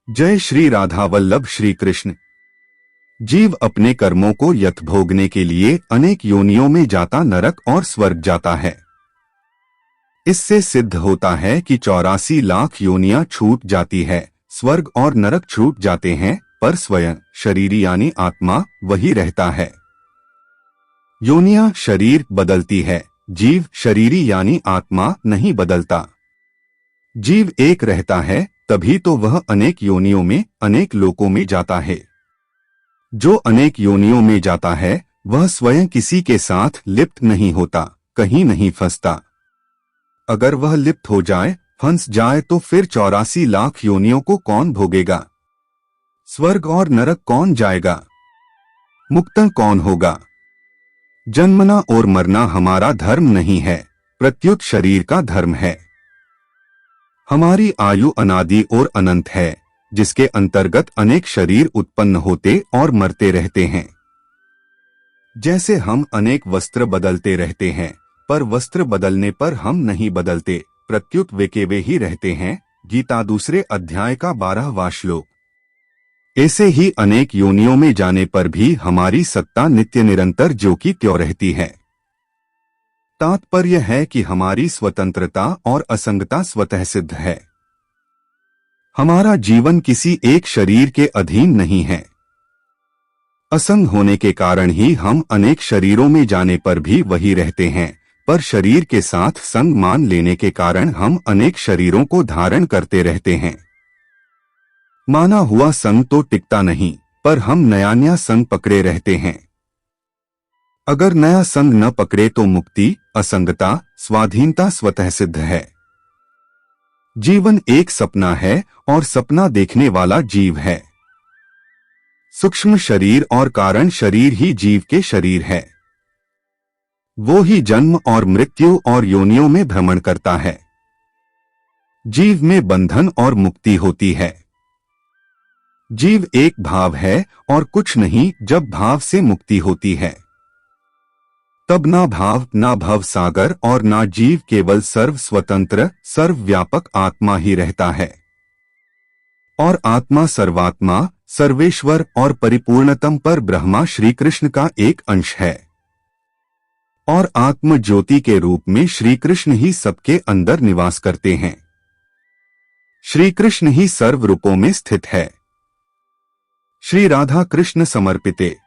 जय श्री राधा वल्लभ श्री कृष्ण। जीव अपने कर्मों को यथ भोगने के लिए अनेक योनियों में जाता नरक और स्वर्ग जाता है। इससे सिद्ध होता है कि 84 लाख योनियां छूट जाती है, स्वर्ग और नरक छूट जाते हैं, पर स्वयं शरीर यानी आत्मा वही रहता है। योनियां शरीर बदलती है, जीव शरीरी यानी आत्मा नहीं बदलता। जीव एक रहता है, तभी तो वह अनेक योनियों में अनेक लोकों में जाता है। जो अनेक योनियों में जाता है वह स्वयं किसी के साथ लिप्त नहीं होता, कहीं नहीं फंसता। अगर वह लिप्त हो जाए, फंस जाए तो फिर 84 लाख योनियों को कौन भोगेगा? स्वर्ग और नरक कौन जाएगा? मुक्त कौन होगा? जन्मना और मरना हमारा धर्म नहीं है, प्रत्युत शरीर का धर्म है। हमारी आयु अनादि और अनंत है, जिसके अंतर्गत अनेक शरीर उत्पन्न होते और मरते रहते हैं। जैसे हम अनेक वस्त्र बदलते रहते हैं, पर वस्त्र बदलने पर हम नहीं बदलते, प्रत्युत वे के वे ही रहते हैं। गीता दूसरे अध्याय का 12वां श्लोक। ऐसे ही अनेक योनियों में जाने पर भी हमारी सत्ता नित्य निरंतर ज्यों की त्यों रहती है। तात्पर्य है कि हमारी स्वतंत्रता और असंगता स्वतः सिद्ध है। हमारा जीवन किसी एक शरीर के अधीन नहीं है। असंग होने के कारण ही हम अनेक शरीरों में जाने पर भी वही रहते हैं, पर शरीर के साथ संग मान लेने के कारण हम अनेक शरीरों को धारण करते रहते हैं। माना हुआ संग तो टिकता नहीं, पर हम नया नया संग पकड़े रहते हैं। अगर नया संग न पकड़े तो मुक्ति, असंगता, स्वाधीनता स्वतः सिद्ध है। जीवन एक सपना है और सपना देखने वाला जीव है। सूक्ष्म शरीर और कारण शरीर ही जीव के शरीर है। वो ही जन्म और मृत्यु और योनियों में भ्रमण करता है। जीव में बंधन और मुक्ति होती है। जीव एक भाव है और कुछ नहीं। जब भाव से मुक्ति होती है तब ना भाव, ना भव सागर और ना जीव, केवल सर्व स्वतंत्र सर्वव्यापक आत्मा ही रहता है। और आत्मा सर्वात्मा, सर्वेश्वर और परिपूर्णतम पर ब्रह्मा श्री कृष्ण का एक अंश है। और आत्म ज्योति के रूप में श्री कृष्ण ही सबके अंदर निवास करते हैं। श्री कृष्ण ही सर्व रूपों में स्थित है। श्री राधा कृष्ण समर्पिते।